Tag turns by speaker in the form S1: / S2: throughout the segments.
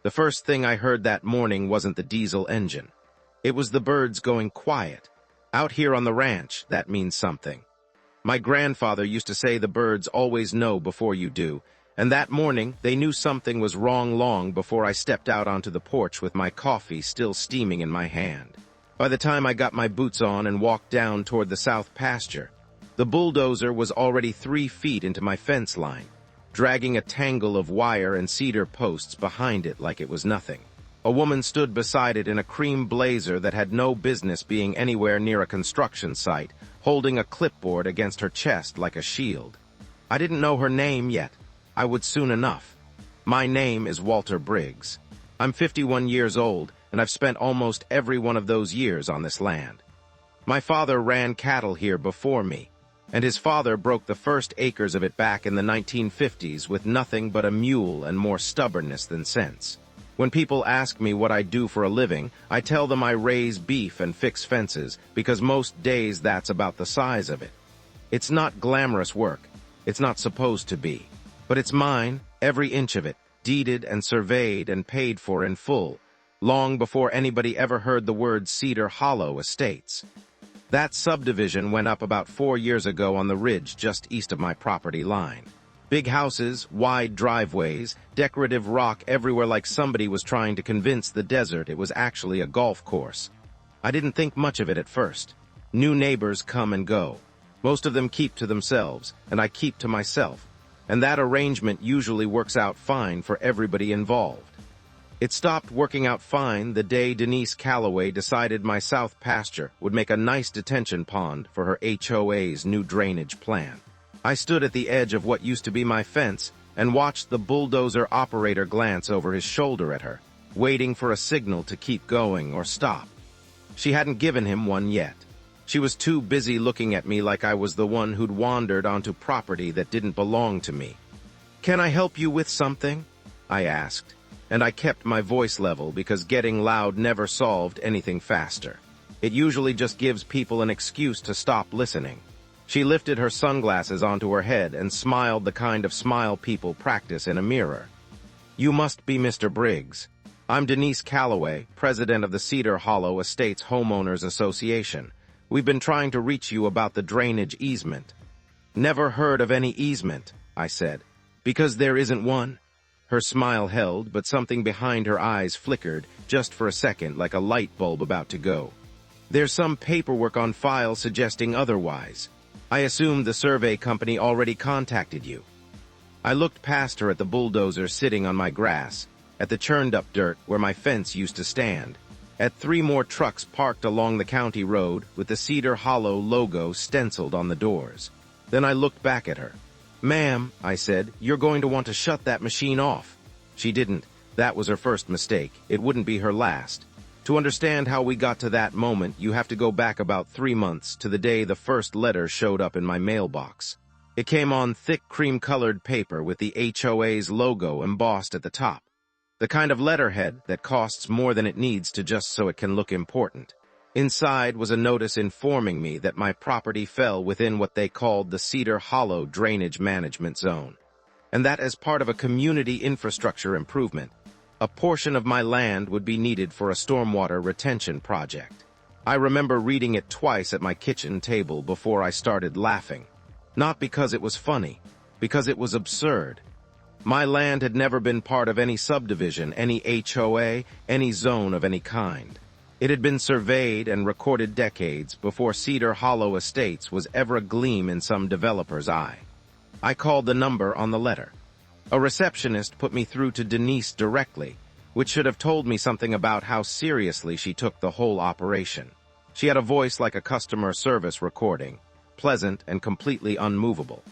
S1: The first thing I heard that morning wasn't the diesel engine. It was the birds going quiet. Out here on the ranch, that means something. My grandfather used to say the birds always know before you do, and that morning they knew something was wrong long before I stepped out onto the porch with my coffee still steaming in my hand. By the time I got my boots on and walked down toward the south pasture, the bulldozer was already 3 feet into my fence line, dragging a tangle of wire and cedar posts behind it like it was nothing. A woman stood beside it in a cream blazer that had no business being anywhere near a construction site, holding a clipboard against her chest like a shield. I didn't know her name yet. I would soon enough. My name is Walter Briggs. I'm 51 years old, and I've spent almost every one of those years on this land. My father ran cattle here before me, and his father broke the first acres of it back in the 1950s with nothing but a mule and more stubbornness than sense. When people ask me what I do for a living, I tell them I raise beef and fix fences, because most days that's about the size of it. It's not glamorous work. It's not supposed to be. But it's mine, every inch of it, deeded and surveyed and paid for in full, long before anybody ever heard the word Cedar Hollow Estates. That subdivision went up about 4 years ago on the ridge just east of my property line. Big houses, wide driveways, decorative rock everywhere like somebody was trying to convince the desert it was actually a golf course. I didn't think much of it at first. New neighbors come and go. Most of them keep to themselves, and I keep to myself. And that arrangement usually works out fine for everybody involved. It stopped working out fine the day Denise Calloway decided my south pasture would make a nice detention pond for her HOA's new drainage plan. I stood at the edge of what used to be my fence and watched the bulldozer operator glance over his shoulder at her, waiting for a signal to keep going or stop. She hadn't given him one yet. She was too busy looking at me like I was the one who'd wandered onto property that didn't belong to me. "Can I help you with something?" I asked, and I kept my voice level because getting loud never solved anything faster. It usually just gives people an excuse to stop listening. She lifted her sunglasses onto her head and smiled the kind of smile people practice in a mirror. "You must be Mr. Briggs. I'm Denise Calloway, president of the Cedar Hollow Estates Homeowners Association. We've been trying to reach you about the drainage easement." "Never heard of any easement," I said. "Because there isn't one?" Her smile held, but something behind her eyes flickered, just for a second, like a light bulb about to go. "There's some paperwork on file suggesting otherwise. I assumed the survey company already contacted you." I looked past her at the bulldozer sitting on my grass, at the churned-up dirt where my fence used to stand, at 3 more trucks parked along the county road with the Cedar Hollow logo stenciled on the doors. Then I looked back at her. "Ma'am," I said, "you're going to want to shut that machine off." She didn't. That was her first mistake. It wouldn't be her last. To understand how we got to that moment, you have to go back about 3 months to the day the first letter showed up in my mailbox. It came on thick cream-colored paper with the HOA's logo embossed at the top. The kind of letterhead that costs more than it needs to just so it can look important. Inside was a notice informing me that my property fell within what they called the Cedar Hollow Drainage Management Zone, and that as part of a community infrastructure improvement, a portion of my land would be needed for a stormwater retention project. I remember reading it twice at my kitchen table before I started laughing. Not because it was funny, because it was absurd. My land had never been part of any subdivision, any HOA, any zone of any kind. It had been surveyed and recorded decades before Cedar Hollow Estates was ever a gleam in some developer's eye. I called the number on the letter. A receptionist put me through to Denise directly, which should have told me something about how seriously she took the whole operation. She had a voice like a customer service recording, pleasant and completely unmovable.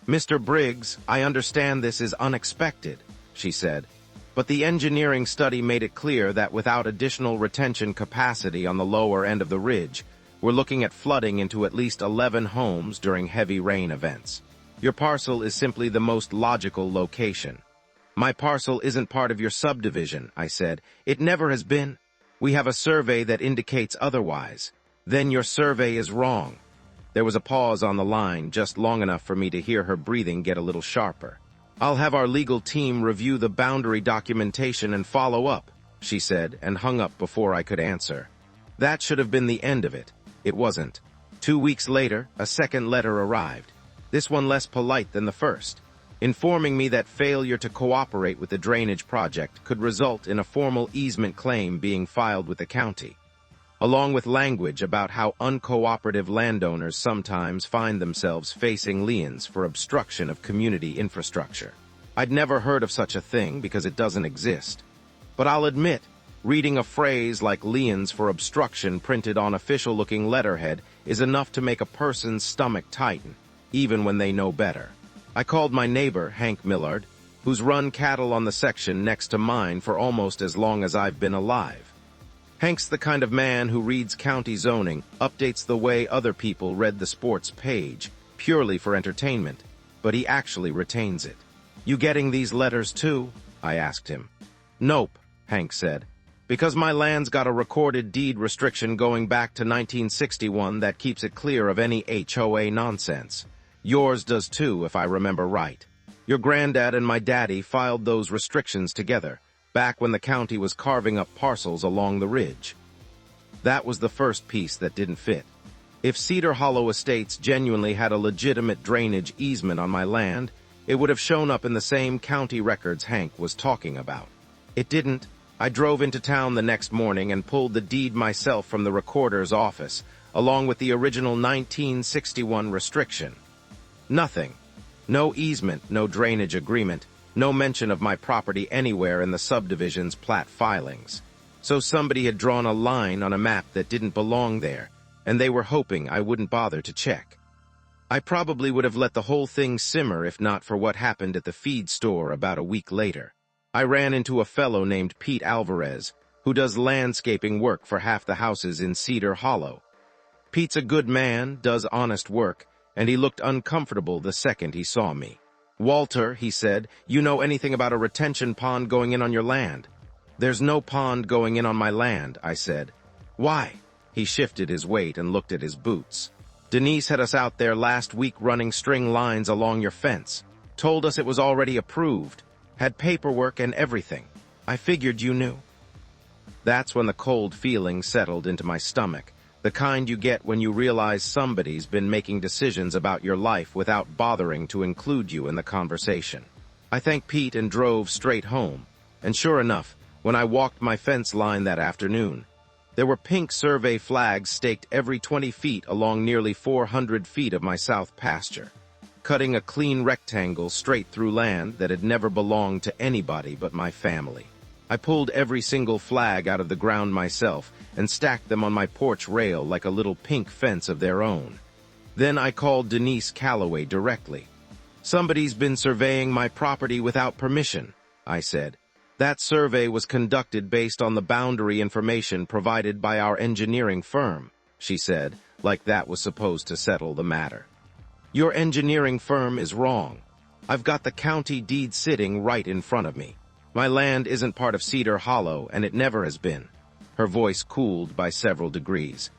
S1: "Mr. Briggs, I understand this is unexpected," she said, "but the engineering study made it clear that without additional retention capacity on the lower end of the ridge, we're looking at flooding into at least 11 homes during heavy rain events. Your parcel is simply the most logical location." "My parcel isn't part of your subdivision," I said. "It never has been. We have a survey that indicates otherwise." "Then your survey is wrong." There was a pause on the line, just long enough for me to hear her breathing get a little sharper. "I'll have our legal team review the boundary documentation and follow up," she said, and hung up before I could answer. That should have been the end of it. It wasn't. 2 weeks later, a second letter arrived, this one less polite than the first, informing me that failure to cooperate with the drainage project could result in a formal easement claim being filed with the county, along with language about how uncooperative landowners sometimes find themselves facing liens for obstruction of community infrastructure. I'd never heard of such a thing because it doesn't exist. But I'll admit, reading a phrase like liens for obstruction printed on official-looking letterhead is enough to make a person's stomach tighten, even when they know better. I called my neighbor, Hank Millard, who's run cattle on the section next to mine for almost as long as I've been alive. Hank's the kind of man who reads county zoning, updates the way other people read the sports page, purely for entertainment, but he actually retains it. "You getting these letters too?" I asked him. "Nope," Hank said, "because my land's got a recorded deed restriction going back to 1961 that keeps it clear of any HOA nonsense. Yours does too, if I remember right. Your granddad and my daddy filed those restrictions together, back when the county was carving up parcels along the ridge." That was the first piece that didn't fit. If Cedar Hollow Estates genuinely had a legitimate drainage easement on my land, it would have shown up in the same county records Hank was talking about. It didn't. I drove into town the next morning and pulled the deed myself from the recorder's office, along with the original 1961 restriction. Nothing. No easement, no drainage agreement, no mention of my property anywhere in the subdivision's plat filings. So somebody had drawn a line on a map that didn't belong there, and they were hoping I wouldn't bother to check. I probably would have let the whole thing simmer if not for what happened at the feed store about a week later. I ran into a fellow named Pete Alvarez, who does landscaping work for half the houses in Cedar Hollow. Pete's a good man, does honest work, and he looked uncomfortable the second he saw me. "Walter," he said, "you know anything about a retention pond going in on your land?" "There's no pond going in on my land," I said. "Why?" He shifted his weight and looked at his boots. "Denise had us out there last week running string lines along your fence. Told us it was already approved. Had paperwork and everything. I figured you knew." That's when the cold feeling settled into my stomach, the kind you get when you realize somebody's been making decisions about your life without bothering to include you in the conversation. I thanked Pete and drove straight home, and sure enough, when I walked my fence line that afternoon, there were pink survey flags staked every 20 feet along nearly 400 feet of my south pasture, cutting a clean rectangle straight through land that had never belonged to anybody but my family. I pulled every single flag out of the ground myself and stacked them on my porch rail like a little pink fence of their own. Then I called Denise Calloway directly. "Somebody's been surveying my property without permission," I said. "That survey was conducted based on the boundary information provided by our engineering firm," she said, like that was supposed to settle the matter. "Your engineering firm is wrong. I've got the county deed sitting right in front of me. My land isn't part of Cedar Hollow, and it never has been." Her voice cooled by several degrees.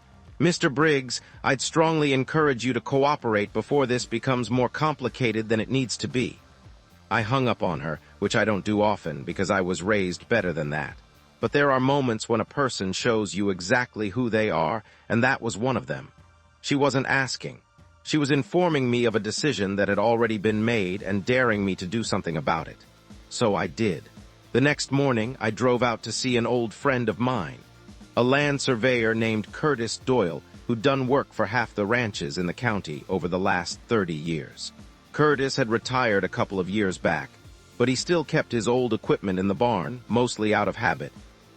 S1: "Mr. Briggs, I'd strongly encourage you to cooperate before this becomes more complicated than it needs to be." I hung up on her, which I don't do often because I was raised better than that. But there are moments when a person shows you exactly who they are, and that was one of them. She wasn't asking. She was informing me of a decision that had already been made and daring me to do something about it. So I did. The next morning, I drove out to see an old friend of mine, a land surveyor named Curtis Doyle, who'd done work for half the ranches in the county over the last 30 years. Curtis had retired a couple of years back, but he still kept his old equipment in the barn, mostly out of habit,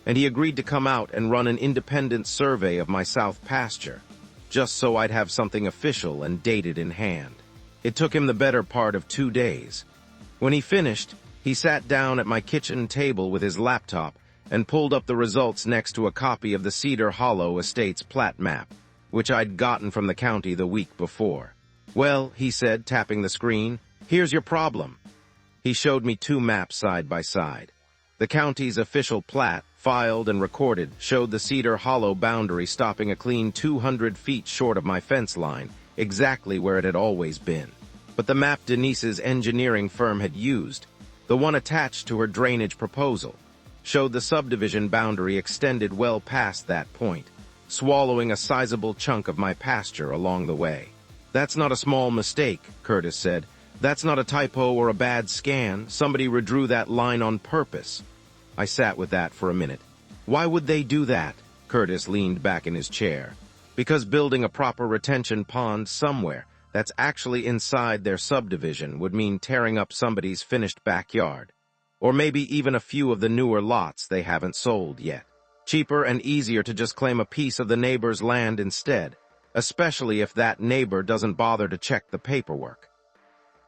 S1: and he agreed to come out and run an independent survey of my south pasture, just so I'd have something official and dated in hand. It took him the better part of 2 days. When he finished, he sat down at my kitchen table with his laptop and pulled up the results next to a copy of the Cedar Hollow Estates plat map, which I'd gotten from the county the week before. "Well," he said, tapping the screen, "here's your problem." He showed me 2 maps side by side. The county's official plat, filed and recorded, showed the Cedar Hollow boundary stopping a clean 200 feet short of my fence line, exactly where it had always been. but the map Denise's engineering firm had used, the one attached to her drainage proposal, showed the subdivision boundary extended well past that point, swallowing a sizable chunk of my pasture along the way. "That's not a small mistake," Curtis said. "That's not a typo or a bad scan. Somebody redrew that line on purpose." I sat with that for a minute. "Why would they do that?" Curtis leaned back in his chair. "Because building a proper retention pond somewhere that's actually inside their subdivision would mean tearing up somebody's finished backyard. Or maybe even a few of the newer lots they haven't sold yet. Cheaper and easier to just claim a piece of the neighbor's land instead, especially if that neighbor doesn't bother to check the paperwork."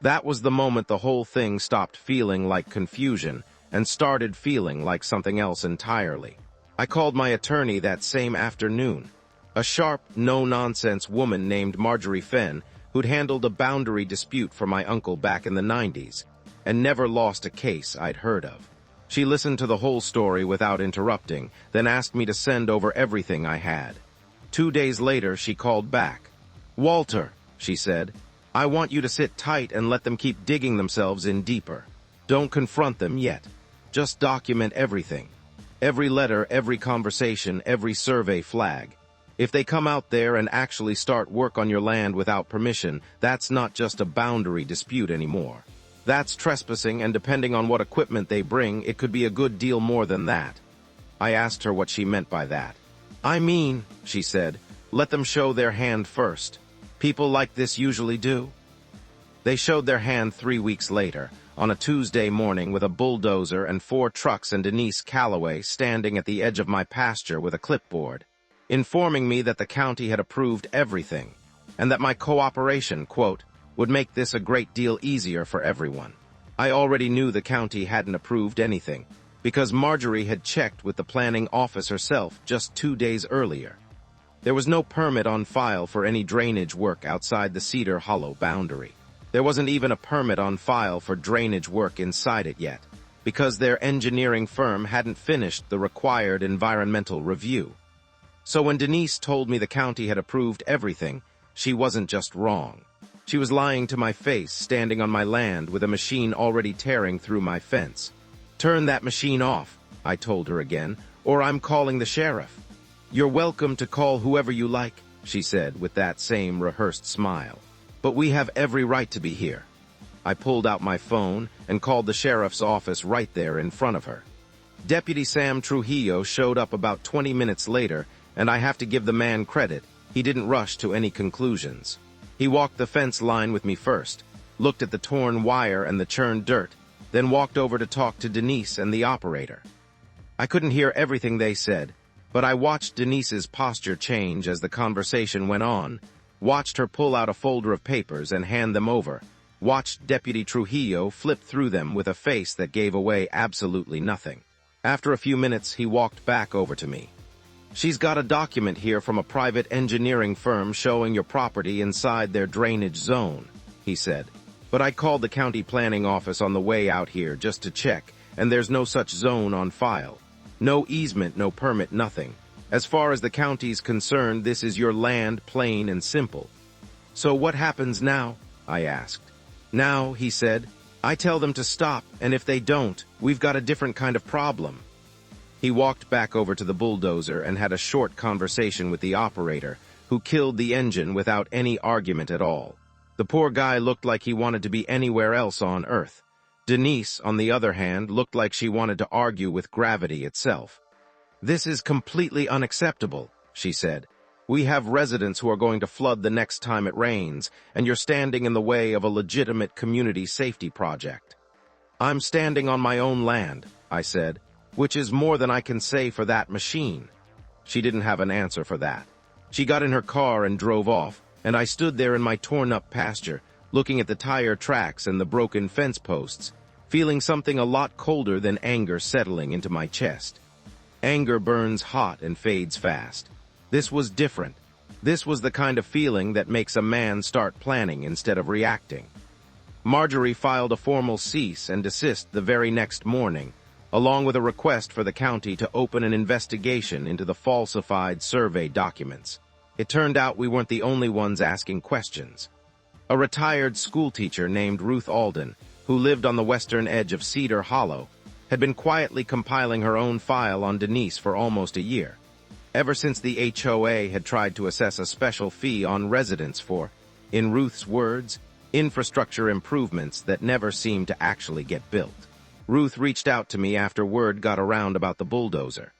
S1: That was the moment the whole thing stopped feeling like confusion and started feeling like something else entirely. I called my attorney that same afternoon, a sharp, no-nonsense woman named Marjorie Fenn who'd handled a boundary dispute for my uncle back in the 90s and never lost a case I'd heard of. She listened to the whole story without interrupting, then asked me to send over everything I had. 2 days later, she called back. "Walter," she said, "I want you to sit tight and let them keep digging themselves in deeper. Don't confront them yet. Just document everything. Every letter, every conversation, every survey flag. If they come out there and actually start work on your land without permission, that's not just a boundary dispute anymore. That's trespassing, and depending on what equipment they bring, it could be a good deal more than that." I asked her what she meant by that. "I mean," she said, "let them show their hand first. People like this usually do." They showed their hand 3 weeks later, on a Tuesday morning with a bulldozer and 4 trucks and Denise Calloway standing at the edge of my pasture with a clipboard, informing me that the county had approved everything, and that my cooperation, quote, would make this a great deal easier for everyone. I already knew the county hadn't approved anything, because Marjorie had checked with the planning office herself just 2 days earlier. There was no permit on file for any drainage work outside the Cedar Hollow boundary. There wasn't even a permit on file for drainage work inside it yet, because their engineering firm hadn't finished the required environmental review. So when Denise told me the county had approved everything, she wasn't just wrong. She was lying to my face, standing on my land with a machine already tearing through my fence. "Turn that machine off," I told her again, "or I'm calling the sheriff." "You're welcome to call whoever you like," she said with that same rehearsed smile. "But we have every right to be here." I pulled out my phone and called the sheriff's office right there in front of her. Deputy Sam Trujillo showed up about 20 minutes later, and I have to give the man credit. He didn't rush to any conclusions. He walked the fence line with me first, looked at the torn wire and the churned dirt, then walked over to talk to Denise and the operator. I couldn't hear everything they said, but I watched Denise's posture change as the conversation went on, watched her pull out a folder of papers and hand them over, watched Deputy Trujillo flip through them with a face that gave away absolutely nothing. After a few minutes, he walked back over to me. "She's got a document here from a private engineering firm showing your property inside their drainage zone," he said. "But I called the county planning office on the way out here just to check, and there's no such zone on file. No easement, no permit, nothing. As far as the county's concerned, this is your land, plain and simple." "So what happens now?" I asked. "Now," he said, "I tell them to stop, and if they don't, we've got a different kind of problem." He walked back over to the bulldozer and had a short conversation with the operator, who killed the engine without any argument at all. The poor guy looked like he wanted to be anywhere else on Earth. Denise, on the other hand, looked like she wanted to argue with gravity itself. "This is completely unacceptable," she said. "We have residents who are going to flood the next time it rains, and you're standing in the way of a legitimate community safety project." "I'm standing on my own land," I said, "which is more than I can say for that machine." She didn't have an answer for that. She got in her car and drove off, and I stood there in my torn-up pasture, looking at the tire tracks and the broken fence posts, feeling something a lot colder than anger settling into my chest. Anger burns hot and fades fast. This was different. This was the kind of feeling that makes a man start planning instead of reacting. Marjorie filed a formal cease and desist the very next morning, along with a request for the county to open an investigation into the falsified survey documents. It turned out we weren't the only ones asking questions. A retired schoolteacher named Ruth Alden, who lived on the western edge of Cedar Hollow, had been quietly compiling her own file on Denise for almost a year, ever since the HOA had tried to assess a special fee on residents for, in Ruth's words, infrastructure improvements that never seemed to actually get built. Ruth reached out to me after word got around about the bulldozer.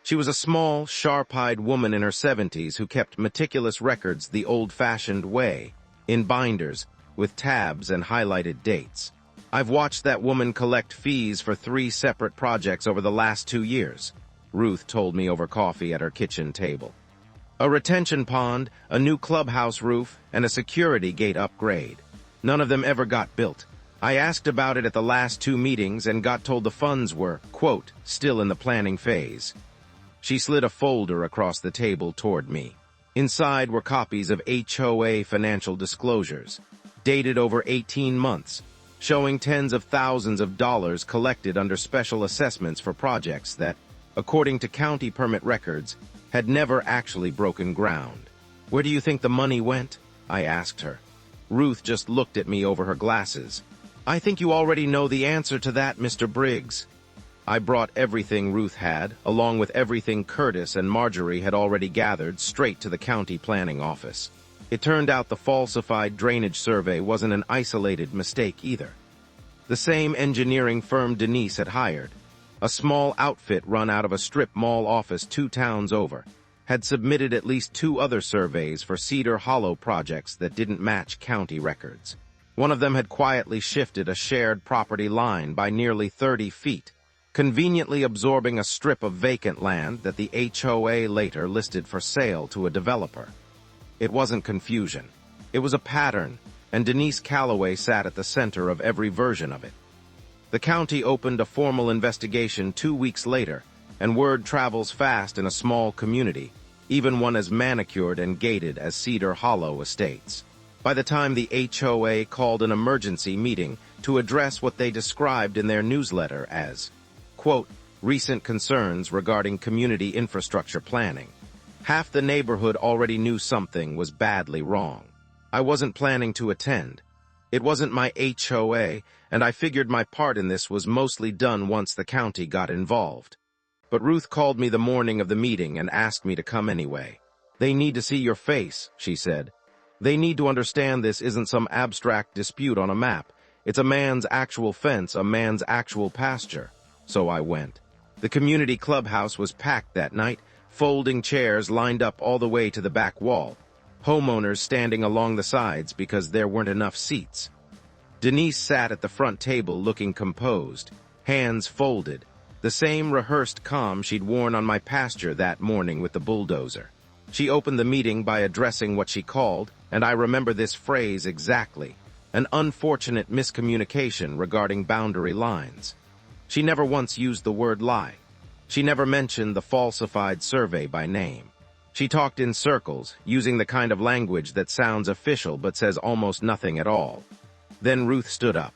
S1: She was a small, sharp-eyed woman in her 70s who kept meticulous records the old-fashioned way, in binders, with tabs and highlighted dates. I've watched that woman collect fees for 3 separate projects over the last 2 years, Ruth told me over coffee at her kitchen table. A retention pond, a new clubhouse roof, and a security gate upgrade. None of them ever got built. I asked about it at the last 2 meetings and got told the funds were, quote, still in the planning phase. She slid a folder across the table toward me. Inside were copies of HOA financial disclosures, dated over 18 months, showing tens of thousands of dollars collected under special assessments for projects that, according to county permit records, had never actually broken ground. Where do you think the money went? I asked her. Ruth just looked at me over her glasses. I think you already know the answer to that, Mr. Briggs. I brought everything Ruth had, along with everything Curtis and Marjorie had already gathered, straight to the county planning office. It turned out the falsified drainage survey wasn't an isolated mistake either. The same engineering firm Denise had hired, a small outfit run out of a strip mall office 2 towns over, had submitted at least 2 other surveys for Cedar Hollow projects that didn't match county records. One of them had quietly shifted a shared property line by nearly 30 feet, conveniently absorbing a strip of vacant land that the HOA later listed for sale to a developer. It wasn't confusion. It was a pattern, and Denise Calloway sat at the center of every version of it. The county opened a formal investigation 2 weeks later, and word travels fast in a small community, even one as manicured and gated as Cedar Hollow Estates. By the time the HOA called an emergency meeting to address what they described in their newsletter as, quote, recent concerns regarding community infrastructure planning, half the neighborhood already knew something was badly wrong. I wasn't planning to attend. It wasn't my HOA, and I figured my part in this was mostly done once the county got involved. But Ruth called me the morning of the meeting and asked me to come anyway. They need to see your face, she said. They need to understand this isn't some abstract dispute on a map. It's a man's actual fence, a man's actual pasture. So I went. The community clubhouse was packed that night, folding chairs lined up all the way to the back wall, homeowners standing along the sides because there weren't enough seats. Denise sat at the front table looking composed, hands folded, the same rehearsed calm she'd worn on my pasture that morning with the bulldozer. She opened the meeting by addressing what she called, and I remember this phrase exactly, an unfortunate miscommunication regarding boundary lines. She never once used the word lie. She never mentioned the falsified survey by name. She talked in circles, using the kind of language that sounds official but says almost nothing at all. Then Ruth stood up.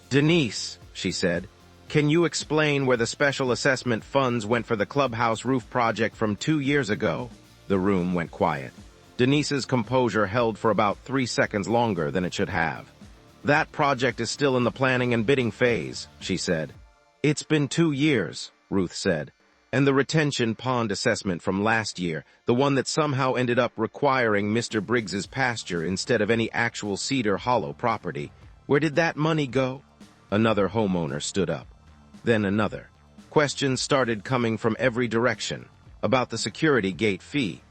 S1: Denise, she said, can you explain where the special assessment funds went for the clubhouse roof project from 2 years ago? The room went quiet. Denise's composure held for about 3 seconds longer than it should have. That project is still in the planning and bidding phase, she said. It's been 2 years, Ruth said. And the retention pond assessment from last year, the one that somehow ended up requiring Mr. Briggs's pasture instead of any actual Cedar Hollow property. Where did that money go? Another homeowner stood up. Then another. Questions started coming from every direction. About the security gate fee.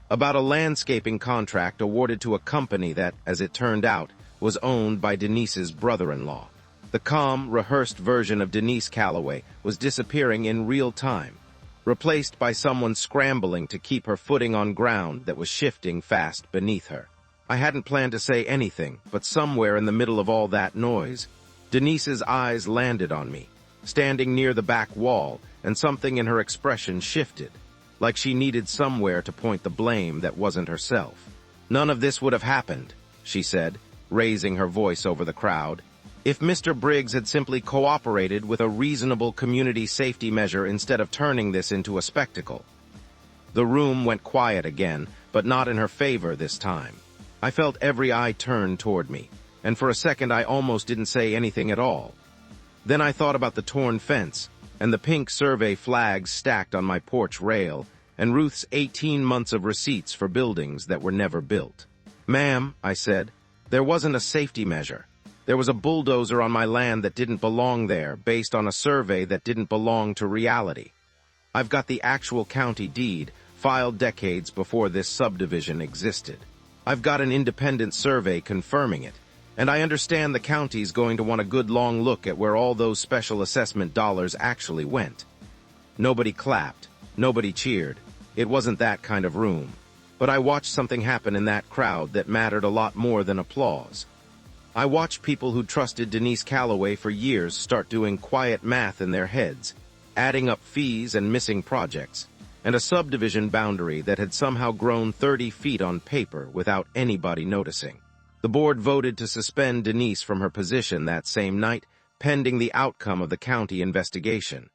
S1: About a landscaping contract awarded to a company that, as it turned out, was owned by Denise's brother-in-law. The calm, rehearsed version of Denise Calloway was disappearing in real time, replaced by someone scrambling to keep her footing on ground that was shifting fast beneath her. I hadn't planned to say anything, but somewhere in the middle of all that noise, Denise's eyes landed on me, standing near the back wall, and something in her expression shifted, like she needed somewhere to point the blame that wasn't herself. None of this would have happened, she said, raising her voice over the crowd, if Mr. Briggs had simply cooperated with a reasonable community safety measure instead of turning this into a spectacle. The room went quiet again, but not in her favor this time. I felt every eye turn toward me, and for a second I almost didn't say anything at all. Then I thought about the torn fence, and the pink survey flags stacked on my porch rail, and Ruth's 18 months of receipts for buildings that were never built. "Ma'am," I said, "there wasn't a safety measure. There was a bulldozer on my land that didn't belong there, based on a survey that didn't belong to reality. I've got the actual county deed, filed decades before this subdivision existed. I've got an independent survey confirming it, and I understand the county's going to want a good long look at where all those special assessment dollars actually went." Nobody clapped. Nobody cheered. It wasn't that kind of room. But I watched something happen in that crowd that mattered a lot more than applause. I watched people who trusted Denise Calloway for years start doing quiet math in their heads, adding up fees and missing projects, and a subdivision boundary that had somehow grown 30 feet on paper without anybody noticing. The board voted to suspend Denise from her position that same night, pending the outcome of the county investigation.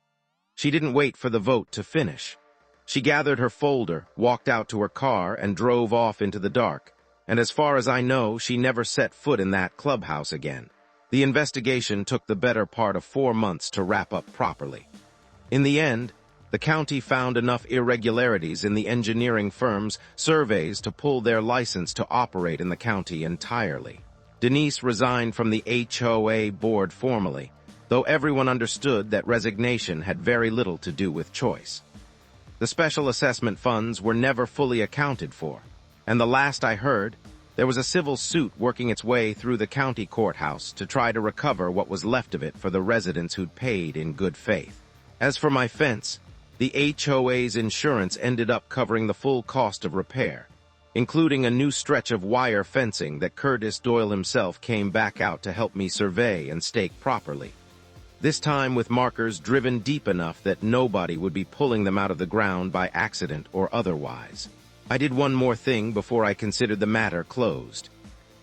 S1: She didn't wait for the vote to finish. She gathered her folder, walked out to her car, and drove off into the dark. And as far as I know, she never set foot in that clubhouse again. The investigation took the better part of 4 months to wrap up properly. In the end, the county found enough irregularities in the engineering firm's surveys to pull their license to operate in the county entirely. Denise resigned from the HOA board formally, though everyone understood that resignation had very little to do with choice. The special assessment funds were never fully accounted for, and the last I heard, there was a civil suit working its way through the county courthouse to try to recover what was left of it for the residents who'd paid in good faith. As for my fence, the HOA's insurance ended up covering the full cost of repair, including a new stretch of wire fencing that Curtis Doyle himself came back out to help me survey and stake properly. This time with markers driven deep enough that nobody would be pulling them out of the ground by accident or otherwise. I did one more thing before I considered the matter closed.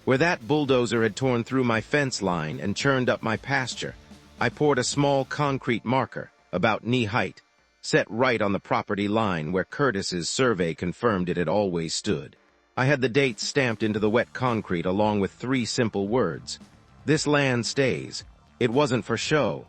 S1: Where that bulldozer had torn through my fence line and churned up my pasture, I poured a small concrete marker, about knee height, set right on the property line where Curtis's survey confirmed it had always stood. I had the date stamped into the wet concrete along with 3 simple words. "This land stays. It wasn't for show.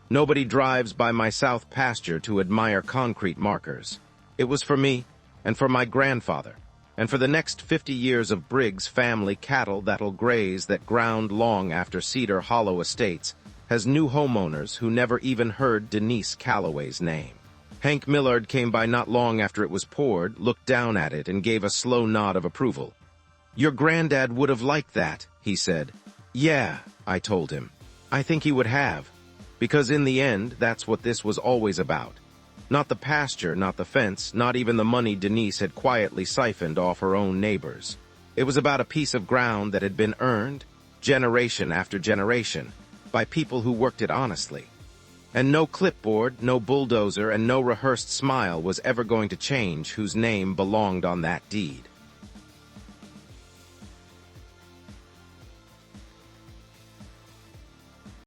S1: Nobody drives by my south pasture to admire concrete markers. It was for me, and for my grandfather, and for the next 50 years of Briggs family cattle that'll graze that ground long after Cedar Hollow Estates has new homeowners who never even heard Denise Calloway's name." Hank Millard came by not long after it was poured, looked down at it, and gave a slow nod of approval. "Your granddad would have liked that," he said. "Yeah," I told him. "I think he would have. Because in the end, that's what this was always about. Not the pasture, not the fence, not even the money Denise had quietly siphoned off her own neighbors. It was about a piece of ground that had been earned, generation after generation, by people who worked it honestly. And no clipboard, no bulldozer, and no rehearsed smile was ever going to change whose name belonged on that deed.